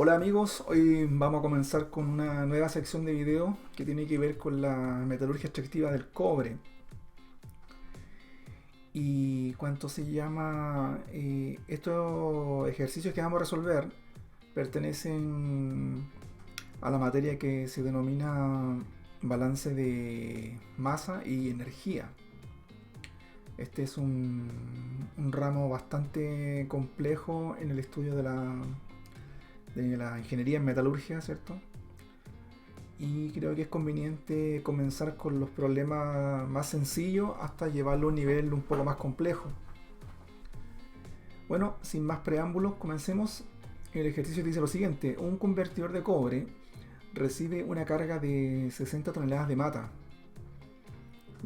Hola amigos, hoy vamos a comenzar con una nueva sección de video que tiene que ver con la metalurgia extractiva del cobre. Y cuánto se llama, estos ejercicios que vamos a resolver pertenecen a la materia que se denomina balance de masa y energía. Este es un ramo bastante complejo en el estudio de la ingeniería en metalurgia, ¿cierto? Y creo que es conveniente comenzar con los problemas más sencillos hasta llevarlo a un nivel un poco más complejo. Bueno, sin más preámbulos, comencemos. El ejercicio dice lo siguiente: un convertidor de cobre recibe una carga de 60 toneladas de mata,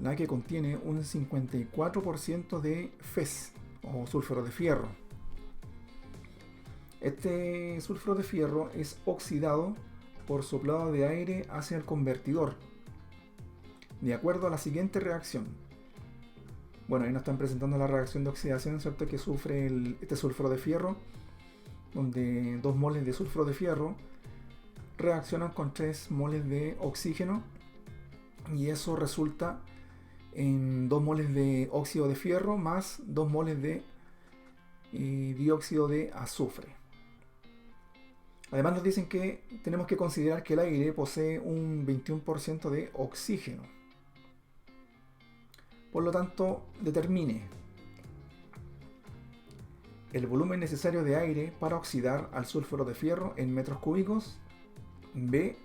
la que contiene un 54% de Fes o sulfuro de fierro. Este sulfuro de fierro es oxidado por soplado de aire hacia el convertidor, de acuerdo a la siguiente reacción. Bueno, ahí nos están presentando la reacción de oxidación, ¿cierto?, que sufre este sulfuro de fierro, donde 2 moles de sulfuro de fierro reaccionan con 3 moles de oxígeno, y eso resulta en 2 moles de óxido de fierro más 2 moles de dióxido de azufre. Además nos dicen que tenemos que considerar que el aire posee un 21% de oxígeno. Por lo tanto, determine el volumen necesario de aire para oxidar al sulfuro de fierro en metros cúbicos. B.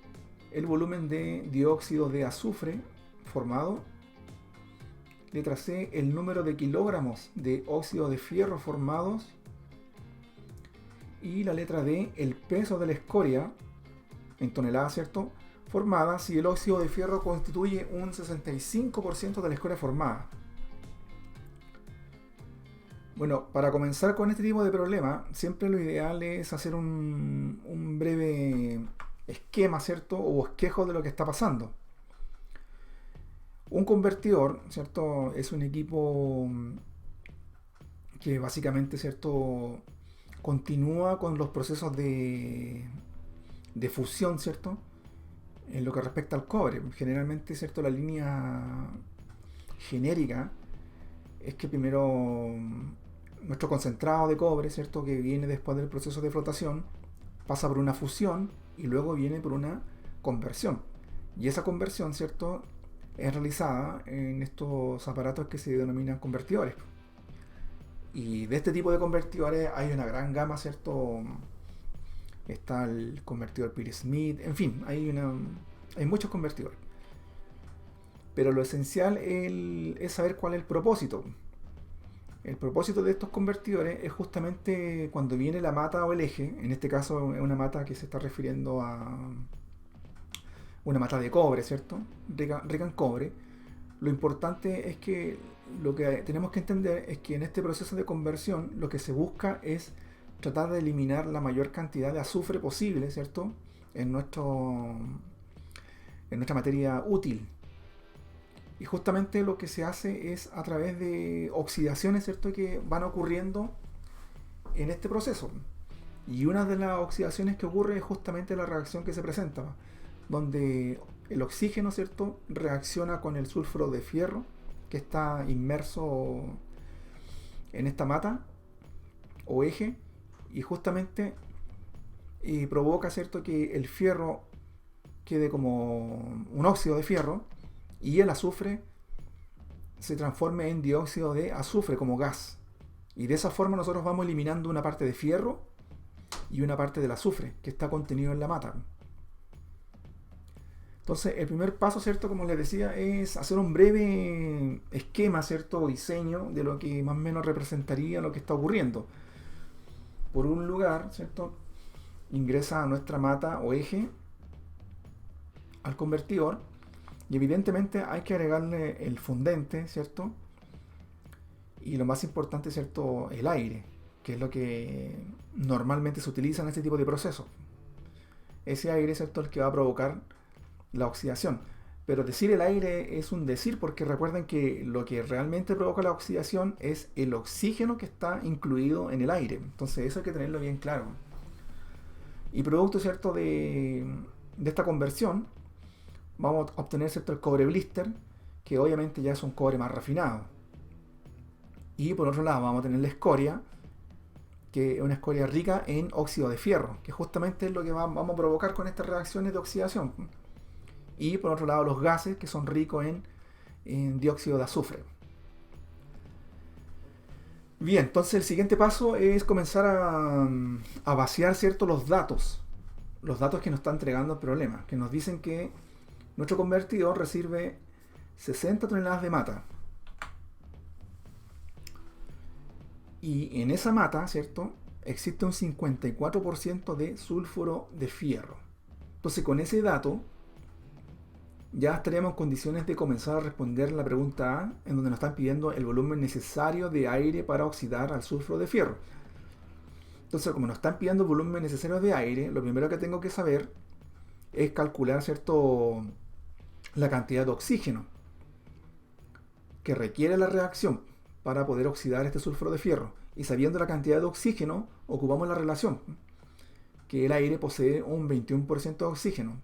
El volumen de dióxido de azufre formado. Letra C. El número de kilogramos de óxido de fierro formados. Y la letra D, el peso de la escoria en toneladas, ¿cierto?, formada si el óxido de fierro constituye un 65% de la escoria formada. Bueno, para comenzar con este tipo de problema, siempre lo ideal es hacer un breve esquema, ¿cierto?, o esquejo de lo que está pasando. Un convertidor, ¿cierto?, es un equipo que básicamente, ¿cierto?, continúa con los procesos de fusión, ¿cierto?, en lo que respecta al cobre. Generalmente, ¿cierto?, la línea genérica es que primero nuestro concentrado de cobre, ¿cierto?, que viene después del proceso de flotación, pasa por una fusión y luego viene por una conversión. Y esa conversión, ¿cierto?, es realizada en estos aparatos que se denominan convertidores. Y de este tipo de convertidores hay una gran gama, ¿cierto? Está el convertidor Peter-Smith, en fin, hay muchos convertidores. Pero lo esencial es saber cuál es el propósito. El propósito de estos convertidores es justamente cuando viene la mata o el eje. En este caso es una mata que se está refiriendo a una mata de cobre, ¿cierto?, rica en cobre. Lo importante es que lo que tenemos que entender es que en este proceso de conversión lo que se busca es tratar de eliminar la mayor cantidad de azufre posible, ¿cierto?, en nuestra materia útil. Y justamente lo que se hace es a través de oxidaciones, ¿cierto?, que van ocurriendo en este proceso. Y una de las oxidaciones que ocurre es justamente la reacción que se presenta, donde el oxígeno, ¿cierto?, reacciona con el sulfuro de fierro que está inmerso en esta mata o eje, y justamente provoca, ¿cierto?, que el fierro quede como un óxido de fierro y el azufre se transforme en dióxido de azufre como gas. Y de esa forma nosotros vamos eliminando una parte de fierro y una parte del azufre que está contenido en la mata. Entonces, el primer paso, ¿cierto?, como les decía, es hacer un breve esquema, ¿cierto?, o diseño de lo que más o menos representaría lo que está ocurriendo. Por un lugar, ¿cierto?, ingresa a nuestra mata o eje al convertidor, y evidentemente hay que agregarle el fundente, ¿cierto?, y lo más importante, ¿cierto?, el aire, que es lo que normalmente se utiliza en este tipo de procesos. Ese aire, ¿cierto?, es el que va a provocar la oxidación. Pero decir el aire es un decir, porque recuerden que lo que realmente provoca la oxidación es el oxígeno que está incluido en el aire. Entonces eso hay que tenerlo bien claro. Y producto, ¿cierto?, de esta conversión, vamos a obtener, ¿cierto?, el cobre blister, que obviamente ya es un cobre más refinado. Y por otro lado vamos a tener la escoria, que es una escoria rica en óxido de fierro, que justamente es lo que vamos a provocar con estas reacciones de oxidación. Y por otro lado los gases, que son ricos en dióxido de azufre. Bien, entonces el siguiente paso es comenzar a vaciar, ¿cierto?, los datos que nos está entregando el problema, que nos dicen que nuestro convertidor recibe 60 toneladas de mata. Y en esa mata, ¿cierto?, existe un 54% de sulfuro de fierro. Entonces con ese dato ya estaríamos en condiciones de comenzar a responder la pregunta A, en donde nos están pidiendo el volumen necesario de aire para oxidar al sulfuro de fierro. Entonces, como nos están pidiendo el volumen necesario de aire, lo primero que tengo que saber es calcular, ¿cierto?, la cantidad de oxígeno que requiere la reacción para poder oxidar este sulfuro de fierro. Y sabiendo la cantidad de oxígeno, ocupamos la relación, que el aire posee un 21% de oxígeno.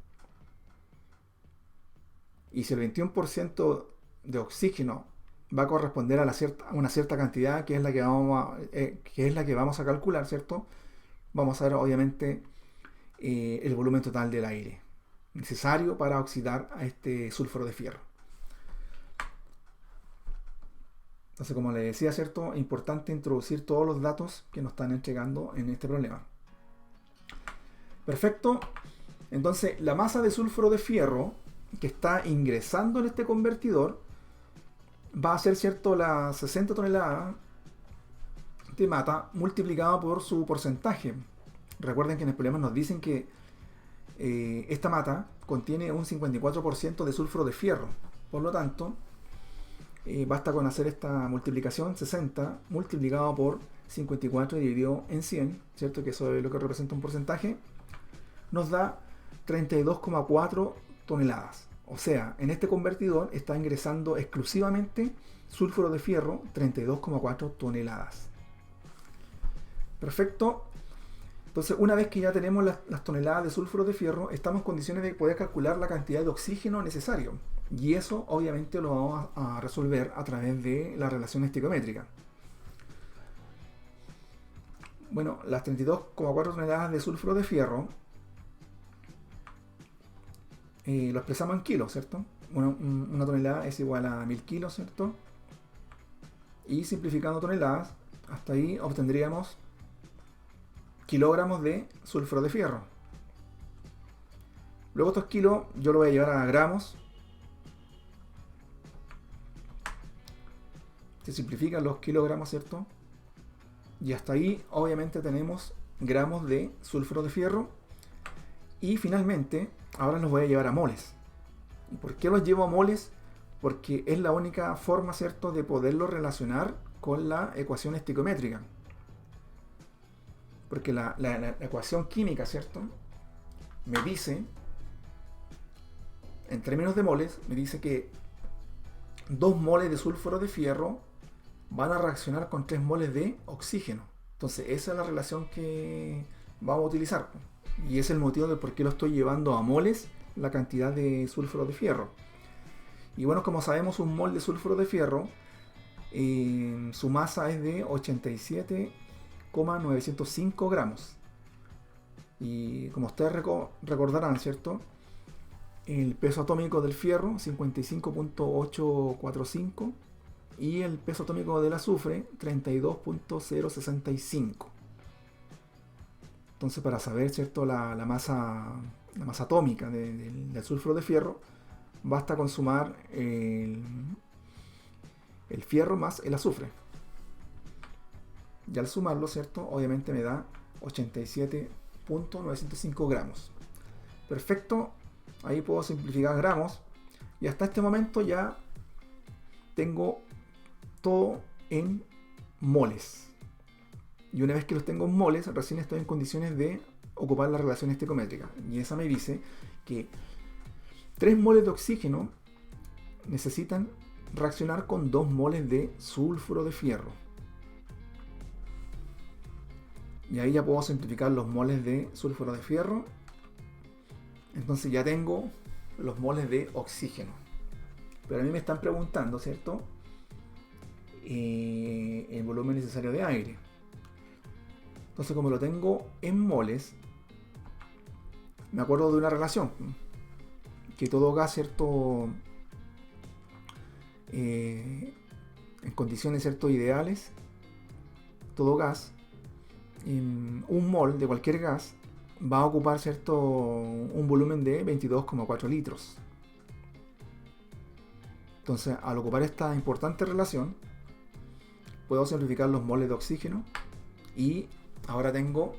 Y si el 21% de oxígeno va a corresponder a una cierta cantidad, que es la que vamos a calcular, ¿cierto?, vamos a ver obviamente el volumen total del aire necesario para oxidar a este sulfuro de fierro. Entonces, como les decía, ¿cierto?, es importante introducir todos los datos que nos están entregando en este problema. Perfecto. Entonces, la masa de sulfuro de fierro que está ingresando en este convertidor va a ser, ¿cierto?, las 60 toneladas de mata multiplicado por su porcentaje. Recuerden que en el problema nos dicen que esta mata contiene un 54% de sulfuro de fierro. Por lo tanto, basta con hacer esta multiplicación, 60 multiplicado por 54 dividido en 100, ¿cierto?, que eso es lo que representa un porcentaje, nos da 32,4 toneladas. O sea, en este convertidor está ingresando exclusivamente sulfuro de fierro, 32,4 toneladas. Perfecto. Entonces, una vez que ya tenemos las toneladas de sulfuro de fierro, estamos en condiciones de poder calcular la cantidad de oxígeno necesario. Y eso obviamente lo vamos a resolver a través de la relación estequiométrica. Bueno, las 32,4 toneladas de sulfuro de fierro lo expresamos en kilos, ¿cierto? Una tonelada es igual a 1000 kilos, ¿cierto? Y simplificando toneladas, hasta ahí obtendríamos kilogramos de sulfuro de fierro. Luego estos kilos yo lo voy a llevar a gramos. Se simplifican los kilogramos, ¿cierto? Y hasta ahí obviamente tenemos gramos de sulfuro de fierro. Y finalmente, ahora los voy a llevar a moles. ¿Y por qué los llevo a moles? Porque es la única forma, ¿cierto?, de poderlo relacionar con la ecuación estequiométrica. Porque la ecuación química, ¿cierto?, me dice, en términos de moles, me dice que 2 moles de sulfuro de fierro van a reaccionar con 3 moles de oxígeno. Entonces esa es la relación que vamos a utilizar. Y es el motivo de por qué lo estoy llevando a moles, la cantidad de sulfuro de fierro. Y bueno, como sabemos, un mol de sulfuro de fierro, su masa es de 87,905 gramos. Y como ustedes recordarán, ¿cierto?, el peso atómico del fierro, 55,845, y el peso atómico del azufre, 32,065. Entonces, para saber, ¿cierto?, la masa atómica del sulfuro de fierro, basta con sumar el fierro más el azufre. Y al sumarlo, ¿cierto?, obviamente me da 87,905 gramos. Perfecto. Ahí puedo simplificar gramos. Y hasta este momento ya tengo todo en moles. Y una vez que los tengo en moles, recién estoy en condiciones de ocupar la relación estequiométrica. Y esa me dice que 3 moles de oxígeno necesitan reaccionar con 2 moles de sulfuro de fierro. Y ahí ya puedo simplificar los moles de sulfuro de fierro. Entonces ya tengo los moles de oxígeno. Pero a mí me están preguntando, ¿cierto? El volumen necesario de aire. Entonces, como lo tengo en moles, me acuerdo de una relación. Que todo gas, ¿cierto? En condiciones, ¿cierto? Ideales, todo gas, un mol de cualquier gas va a ocupar, ¿cierto? Un volumen de 22,4 litros. Entonces, al ocupar esta importante relación, puedo simplificar los moles de oxígeno y ahora tengo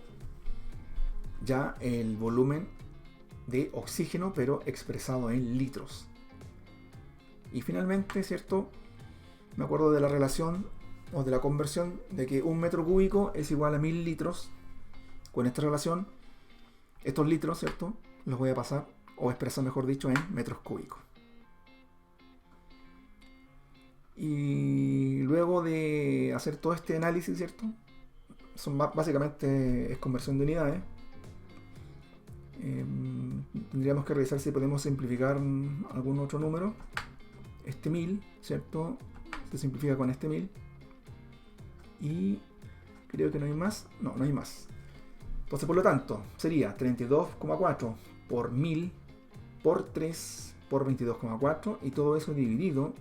ya el volumen de oxígeno, pero expresado en litros. Y finalmente, ¿cierto? Me acuerdo de la relación o de la conversión de que un metro cúbico es igual a 1000 litros. Con esta relación, estos litros, ¿cierto? Los voy a pasar, o expresar mejor dicho, en metros cúbicos. Y luego de hacer todo este análisis, ¿cierto? Básicamente es conversión de unidades. Tendríamos que revisar si podemos simplificar algún otro número. Este 1000, ¿cierto? Se simplifica con este 1000. Y creo que no hay más. No hay más. Entonces, por lo tanto, sería 32,4 por 1000 por 3 por 22,4 y todo eso dividido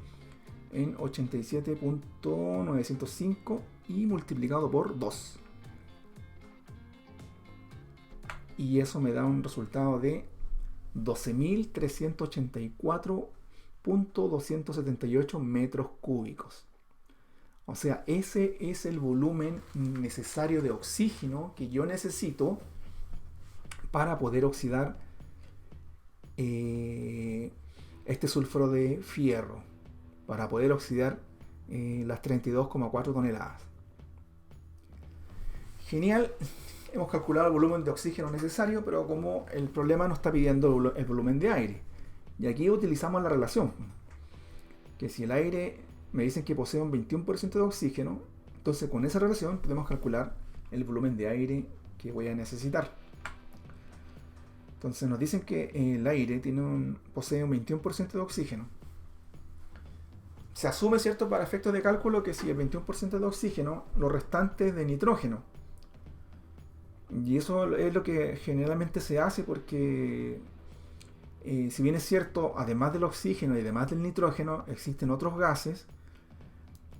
en 87.905 y multiplicado por 2. Y eso me da un resultado de 12.384.278 metros cúbicos. O sea, ese es el volumen necesario de oxígeno que yo necesito para poder oxidar este sulfuro de fierro, para poder oxidar las 32,4 toneladas. Genial, hemos calculado el volumen de oxígeno necesario, pero como el problema nos está pidiendo el volumen de aire. Y aquí utilizamos la relación, que si el aire me dicen que posee un 21% de oxígeno, entonces con esa relación podemos calcular el volumen de aire que voy a necesitar. Entonces nos dicen que el aire posee un 21% de oxígeno. Se asume, ¿cierto?, para efectos de cálculo que si el 21% de oxígeno, lo restante es de nitrógeno. Y eso es lo que generalmente se hace porque si bien es cierto, además del oxígeno y además del nitrógeno, existen otros gases,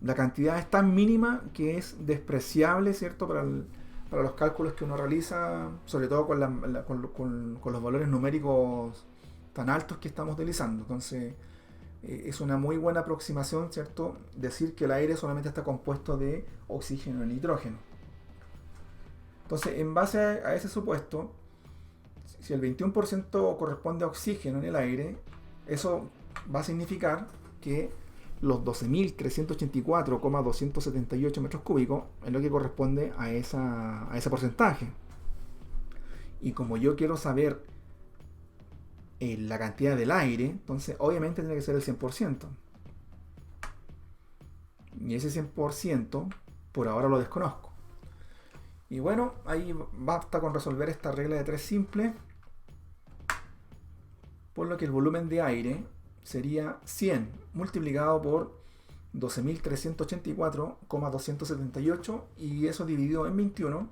la cantidad es tan mínima que es despreciable, ¿cierto?, para los cálculos que uno realiza, sobre todo con los valores numéricos tan altos que estamos utilizando. Entonces, es una muy buena aproximación, ¿cierto?, decir que el aire solamente está compuesto de oxígeno y nitrógeno. Entonces, en base a ese supuesto, si el 21% corresponde a oxígeno en el aire, eso va a significar que los 12.384,278 metros cúbicos es lo que corresponde a ese porcentaje. Y como yo quiero saber la cantidad del aire, entonces obviamente tiene que ser el 100%. Y ese 100% por ahora lo desconozco. Y bueno, ahí basta con resolver esta regla de 3 simple, por lo que el volumen de aire sería 100 multiplicado por 12.384,278 y eso dividido en 21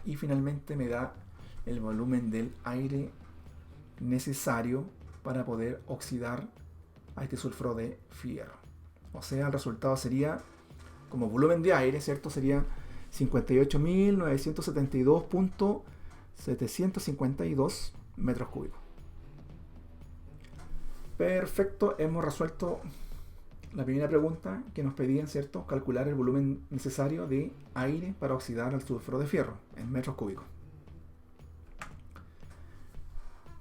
y finalmente me da el volumen del aire necesario para poder oxidar a este sulfuro de fierro. O sea, el resultado sería, como volumen de aire, ¿cierto?, sería 58.972.752 metros cúbicos. Perfecto, hemos resuelto la primera pregunta que nos pedían, ¿cierto?, calcular el volumen necesario de aire para oxidar al sulfuro de fierro en metros cúbicos.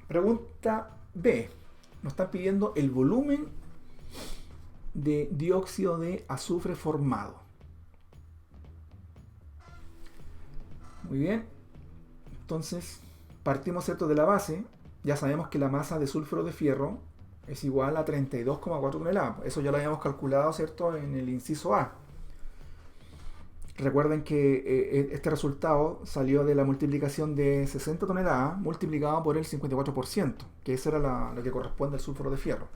Pregunta B. Nos están pidiendo el volumen de dióxido de azufre formado. Muy bien. Entonces, partimos, ¿cierto?, de la base. Ya sabemos que la masa de sulfuro de fierro es igual a 32,4 toneladas. Eso ya lo habíamos calculado, ¿cierto?, en el inciso A. Recuerden que este resultado salió de la multiplicación de 60 toneladas multiplicado por el 54%, que eso era lo que corresponde al sulfuro de fierro.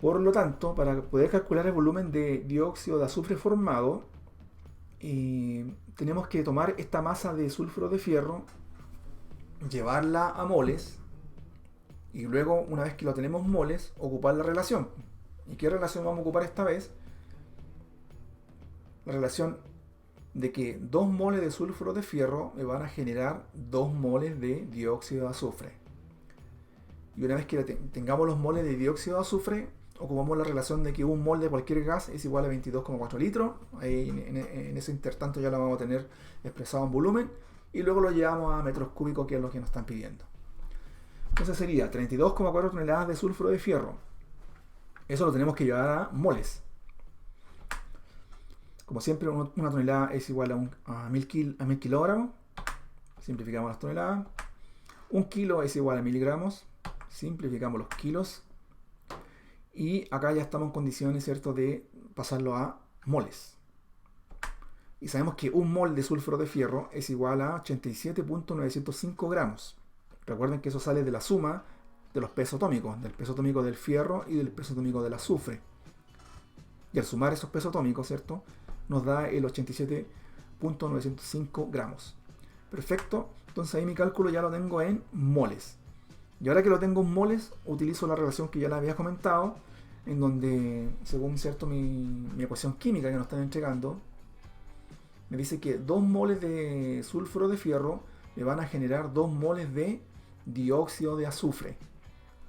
Por lo tanto, para poder calcular el volumen de dióxido de azufre formado, tenemos que tomar esta masa de sulfuro de fierro, llevarla a moles, y luego, una vez que lo tenemos moles, ocupar la relación. ¿Y qué relación vamos a ocupar esta vez? La relación de que 2 moles de sulfuro de fierro me van a generar 2 moles de dióxido de azufre. Y una vez que tengamos los moles de dióxido de azufre, ocupamos la relación de que un mol de cualquier gas es igual a 22,4 litros. Ahí en ese intertanto ya lo vamos a tener expresado en volumen. Y luego lo llevamos a metros cúbicos, que es lo que nos están pidiendo. Entonces sería 32,4 toneladas de sulfuro de fierro. Eso lo tenemos que llevar a moles. Como siempre, una tonelada es igual a 1000 kilogramos. Simplificamos las toneladas. Un kilo es igual a miligramos. Simplificamos los kilos. Y acá ya estamos en condiciones, ¿cierto?, de pasarlo a moles. Y sabemos que un mol de sulfuro de fierro es igual a 87.905 gramos. Recuerden que eso sale de la suma de los pesos atómicos, del peso atómico del fierro y del peso atómico del azufre. Y al sumar esos pesos atómicos, ¿cierto?, nos da el 87.905 gramos. Perfecto, entonces ahí mi cálculo ya lo tengo en moles. Y ahora que lo tengo en moles, utilizo la relación que ya les había comentado, en donde, según cierto mi ecuación química que nos están entregando, me dice que 2 moles de sulfuro de fierro me van a generar 2 moles de dióxido de azufre.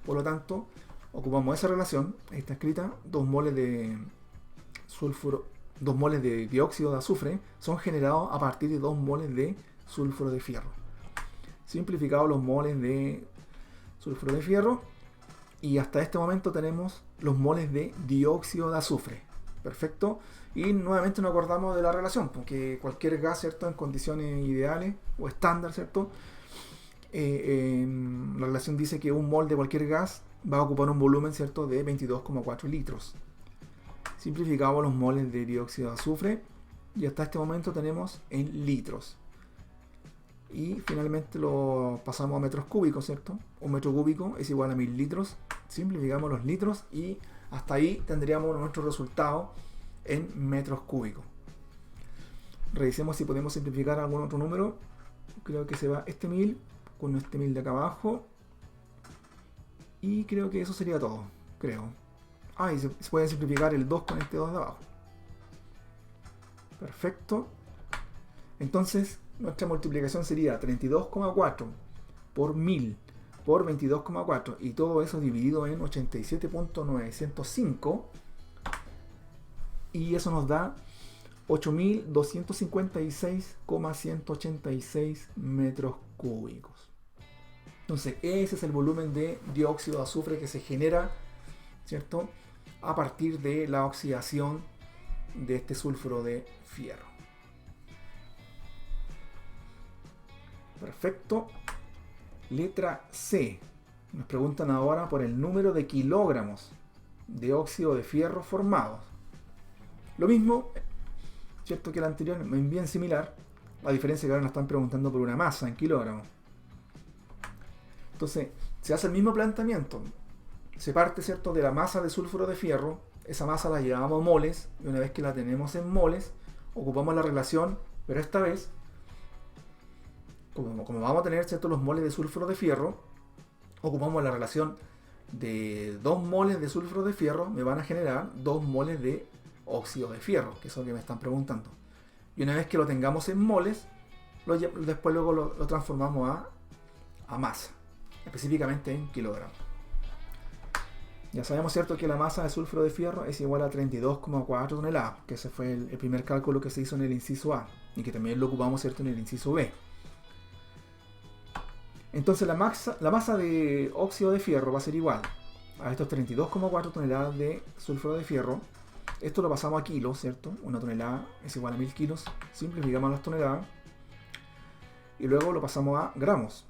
Por lo tanto, ocupamos esa relación, ahí está escrita, 2 moles de sulfuro, 2 moles de dióxido de azufre son generados a partir de 2 moles de sulfuro de fierro. Simplificado los moles de sulfuro de fierro, y hasta este momento tenemos los moles de dióxido de azufre. Perfecto. Y nuevamente nos acordamos de la relación, porque cualquier gas, ¿cierto?, en condiciones ideales o estándar, ¿cierto?, la relación dice que un mol de cualquier gas va a ocupar un volumen, ¿cierto?, de 22,4 litros. Simplificamos los moles de dióxido de azufre y hasta este momento tenemos en litros. Y finalmente lo pasamos a metros cúbicos, ¿cierto? Un metro cúbico es igual a 1000 litros. Simplificamos los litros y hasta ahí tendríamos nuestro resultado en metros cúbicos. Revisemos si podemos simplificar algún otro número. Creo que se va este 1000 con este 1000 de acá abajo. Y creo que eso sería todo, creo. Y se puede simplificar el 2 con este 2 de abajo. Perfecto. Entonces, nuestra multiplicación sería 32,4 por 1000 por 22,4 y todo eso dividido en 87.905, y eso nos da 8.256,186 metros cúbicos. Entonces ese es el volumen de dióxido de azufre que se genera, ¿cierto?, a partir de la oxidación de este sulfuro de fierro. Perfecto. Letra C. Nos preguntan ahora por el número de kilogramos de óxido de fierro formados. Lo mismo, ¿cierto?, que el anterior, bien similar. La diferencia es que ahora nos están preguntando por una masa en kilogramos. Entonces, se hace el mismo planteamiento. Se parte, ¿cierto?, de la masa de sulfuro de fierro. Esa masa la llevamos a moles. Y una vez que la tenemos en moles, ocupamos la relación, pero esta vez, como vamos a tener, ¿cierto?, los moles de sulfuro de fierro, ocupamos la relación de 2 moles de sulfuro de fierro me van a generar 2 moles de óxido de fierro, que es lo que me están preguntando. Y una vez que lo tengamos en moles, después luego lo transformamos a masa, específicamente en kilogramos. Ya sabemos, ¿cierto?, que la masa de sulfuro de fierro es igual a 32,4 toneladas, que ese fue el primer cálculo que se hizo en el inciso A, y que también lo ocupamos, ¿cierto?, en el inciso B. Entonces la masa de óxido de fierro va a ser igual a estos 32,4 toneladas de sulfuro de fierro. Esto lo pasamos a kilos, ¿cierto? Una tonelada es igual a 1000 kilos. Simplificamos las toneladas. Y luego lo pasamos a gramos.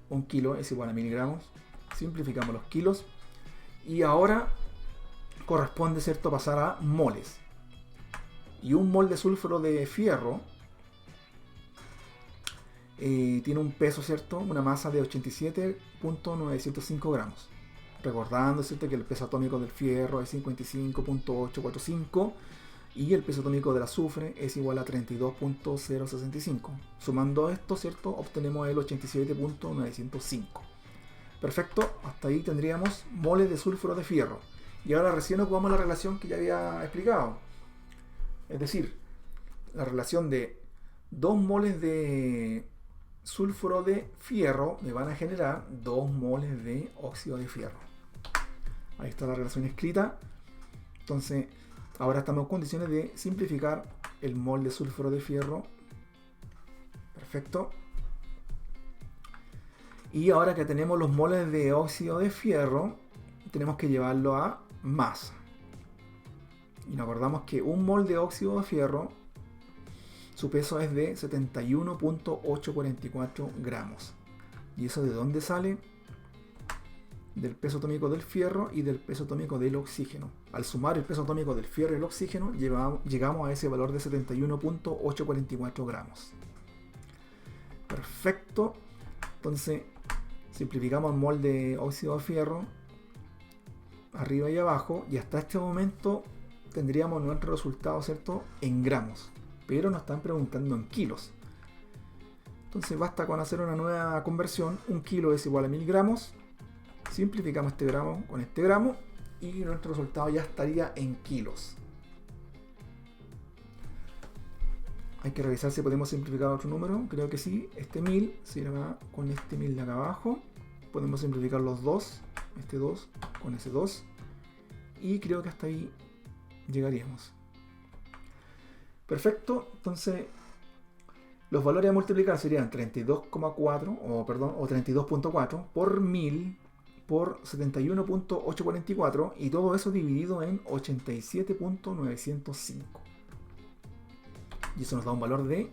Un kilo es igual a 1000 gramos. Simplificamos los kilos. Y ahora corresponde, ¿cierto?, pasar a moles. Y un mol de sulfuro de fierro tiene un peso, ¿cierto? Una masa de 87.905 gramos. Recordando, ¿cierto?, que el peso atómico del fierro es 55.845 y el peso atómico del azufre es igual a 32.065. Sumando esto, ¿cierto?, obtenemos el 87.905. Perfecto, hasta ahí tendríamos moles de sulfuro de fierro. Y ahora recién ocupamos la relación que ya había explicado. Es decir, la relación de 2 moles de sulfuro de fierro me van a generar 2 moles de óxido de fierro. Ahí está la relación escrita. Entonces, ahora estamos en condiciones de simplificar el mol de sulfuro de fierro. Perfecto. Y ahora que tenemos los moles de óxido de fierro, tenemos que llevarlo a masa. Y nos acordamos que un mol de óxido de fierro, su peso es de 71.844 gramos. ¿Y eso de dónde sale? Del peso atómico del fierro y del peso atómico del oxígeno. Al sumar el peso atómico del fierro y el oxígeno, llegamos a ese valor de 71.844 gramos. Perfecto. Entonces, simplificamos el mol de óxido de fierro arriba y abajo, y hasta este momento tendríamos nuestro resultado, ¿cierto?, en gramos, pero nos están preguntando en kilos. Entonces basta con hacer una nueva conversión. Un kilo es igual a 1000 gramos. Simplificamos este gramo con este gramo y nuestro resultado ya estaría en kilos. Hay que revisar si podemos simplificar otro número. Creo que sí. Este 1000 se va con este 1000 de acá abajo. Podemos simplificar los dos. Este 2 con ese 2. Y creo que hasta ahí llegaríamos. Perfecto. Entonces, los valores a multiplicar serían 32,4 o 32.4 por 1000 por 71.844 y todo eso dividido en 87.905. Y eso nos da un valor de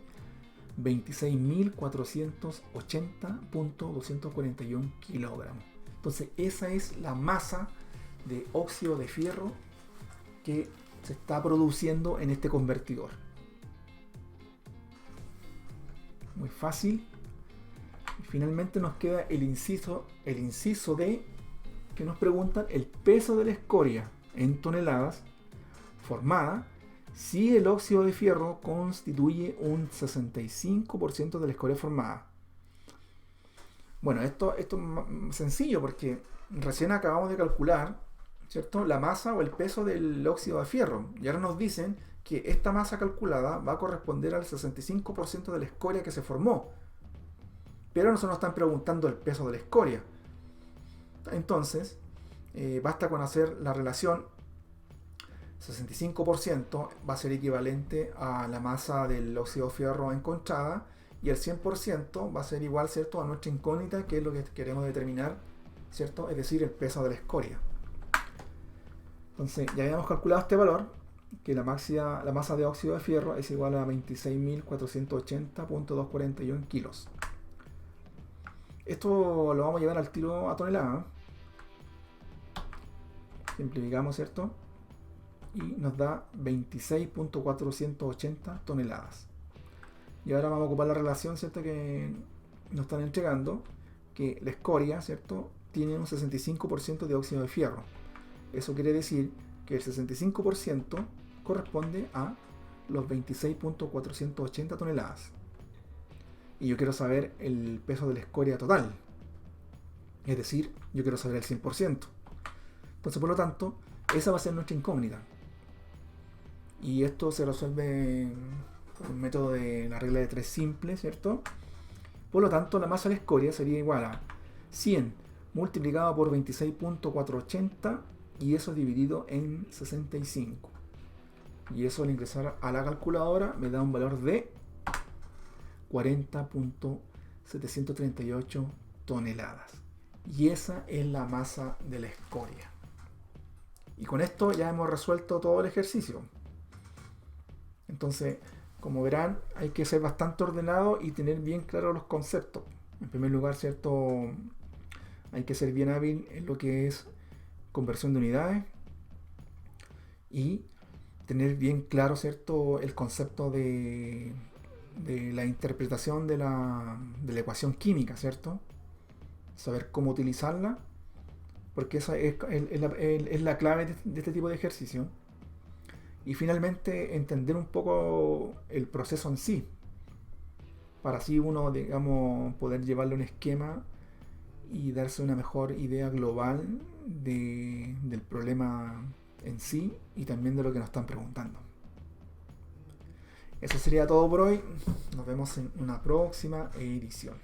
26.480.241 kilogramos. Entonces esa es la masa de óxido de fierro que se está produciendo en este convertidor. Muy fácil. Y finalmente nos queda el inciso D, que nos preguntan el peso de la escoria en toneladas formada si el óxido de fierro constituye un 65% de la escoria formada. Bueno, esto es sencillo porque recién acabamos de calcular, ¿cierto?, la masa o el peso del óxido de fierro. Y ahora nos dicen que esta masa calculada va a corresponder al 65% de la escoria que se formó. Pero nosotros nos están preguntando el peso de la escoria. Entonces, basta con hacer la relación. 65% va a ser equivalente a la masa del óxido de fierro encontrada, y el 100% va a ser igual, ¿cierto?, a nuestra incógnita, que es lo que queremos determinar, ¿cierto?, es decir, el peso de la escoria. Entonces, ya habíamos calculado este valor, que la masa de óxido de fierro es igual a 26.480.241 kilos. Esto lo vamos a llevar al tiro a tonelada. Simplificamos, ¿cierto?, y nos da 26.480 toneladas. Y ahora vamos a ocupar la relación, ¿cierto?, que nos están entregando, que la escoria, ¿cierto?, tiene un 65% de óxido de fierro. Eso quiere decir que el 65% corresponde a los 26.480 toneladas. Y yo quiero saber el peso de la escoria total. Es decir, yo quiero saber el 100%. Entonces, por lo tanto, esa va a ser nuestra incógnita. Y esto se resuelve por un método de la regla de 3 simple, ¿cierto? Por lo tanto, la masa de la escoria sería igual a 100 multiplicado por 26.480 y eso dividido en 65. Y eso al ingresar a la calculadora me da un valor de 40.738 toneladas. Y esa es la masa de la escoria. Y con esto ya hemos resuelto todo el ejercicio. Entonces, como verán, hay que ser bastante ordenado y tener bien claros los conceptos. En primer lugar, ¿cierto?, hay que ser bien hábil en lo que es conversión de unidades y tener bien claro, ¿cierto?, el concepto de la interpretación de la ecuación química, ¿cierto? Saber cómo utilizarla, porque esa es la clave de este tipo de ejercicio. Y finalmente entender un poco el proceso en sí, para así uno, digamos, poder llevarle un esquema y darse una mejor idea global del problema en sí y también de lo que nos están preguntando. Eso sería todo por hoy. Nos vemos en una próxima edición.